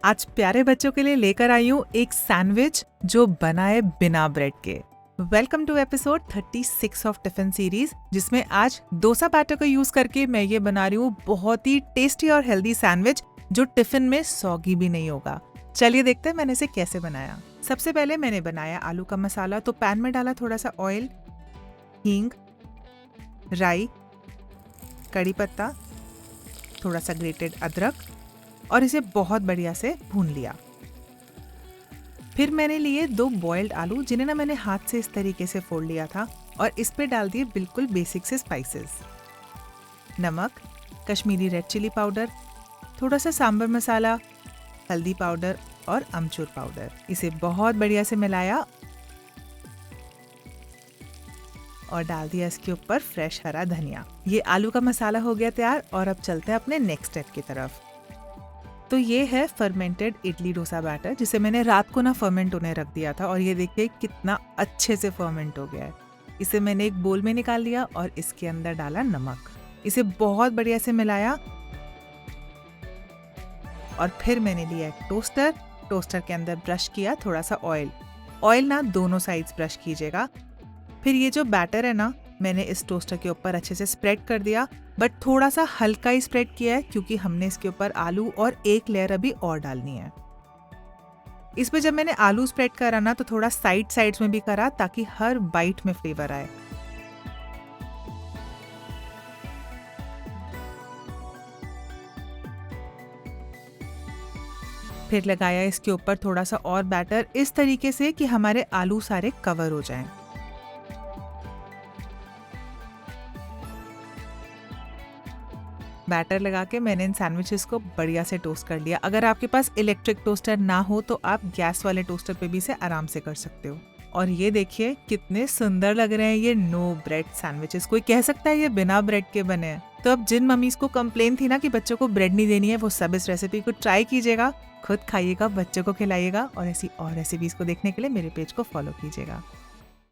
आज प्यारे बच्चों के लिए लेकर आई हूँ एक सैंडविच जो बना है बिना ब्रेड के। Welcome to episode 36 of tiffin series, जिसमें आज डोसा बैटर का यूज करके मैं ये बना रही हूँ बहुत ही टेस्टी और हेल्दी सैंडविच जो टिफिन में सौगी भी नहीं होगा। चलिए देखते हैं मैंने इसे कैसे बनाया। सबसे पहले मैंने बनाया आलू का मसाला। तो पैन में डाला थोड़ा सा ऑयल, हींग, राई, कड़ी पत्ता, थोड़ा सा ग्रेटेड अदरक और इसे बहुत बढ़िया से भून लिया। फिर मैंने लिए 2 बॉइल्ड आलू, जिन्हें ना मैंने हाथ से इस तरीके से फोल्ड लिया था, और इस पे डाल दिए बिल्कुल बेसिक से स्पाइसेस, नमक, कश्मीरी रेड चिली पाउडर, थोड़ा सा सांभर मसाला, हल्दी पाउडर और अमचूर पाउडर। इसे बहुत बढ़िया से मिलाया और डाल दिया इसके ऊपर फ्रेश हरा धनिया। ये आलू का मसाला हो गया तैयार और अब चलते हैं अपने नेक्स्ट स्टेप की तरफ। तो ये है फर्मेंटेड इडली डोसा बैटर, जिसे मैंने रात को ना फर्मेंट होने रख दिया था और ये देखिए कितना अच्छे से फर्मेंट हो गया है। इसे मैंने एक बोल में निकाल लिया और इसके अंदर डाला नमक। इसे बहुत बढ़िया से मिलाया और फिर मैंने लिया एक टोस्टर के अंदर ब्रश किया थोड़ा सा ऑयल ना दोनों साइड्स ब्रश कीजिएगा। फिर ये जो बैटर है ना, मैंने इस टोस्टर के ऊपर अच्छे से स्प्रेड कर दिया, बट थोड़ा सा हल्का ही स्प्रेड किया है क्योंकि हमने इसके ऊपर आलू और एक लेयर अभी और डालनी है। इस पे जब मैंने आलू स्प्रेड करा ना, तो थोड़ा साइड्स में भी करा ताकि हर बाइट में फ्लेवर आए। फिर लगाया इसके ऊपर थोड़ा सा और बैटर इस तरीके से कि हमारे आलू सारे कवर हो जाएं। बैटर लगा के मैंने इन सैंडविचेस को बढ़िया से टोस्ट कर लिया। अगर आपके पास इलेक्ट्रिक टोस्टर ना हो तो आप गैस वाले टोस्टर पे भी इसे आराम से कर सकते हो। और ये देखिए कितने सुंदर लग रहे हैं ये नो ब्रेड सैंडविचेस। कोई कह सकता है ये बिना ब्रेड के बने हैं। तो अब जिन मम्मीज को कंप्लेन थी ना कि बच्चों को ब्रेड नहीं देनी है, वो सब इस रेसिपी को ट्राई कीजिएगा, खुद खाइएगा, बच्चों को खिलाइएगा और ऐसी और रेसिपीज को देखने के लिए मेरे पेज को फॉलो कीजिएगा।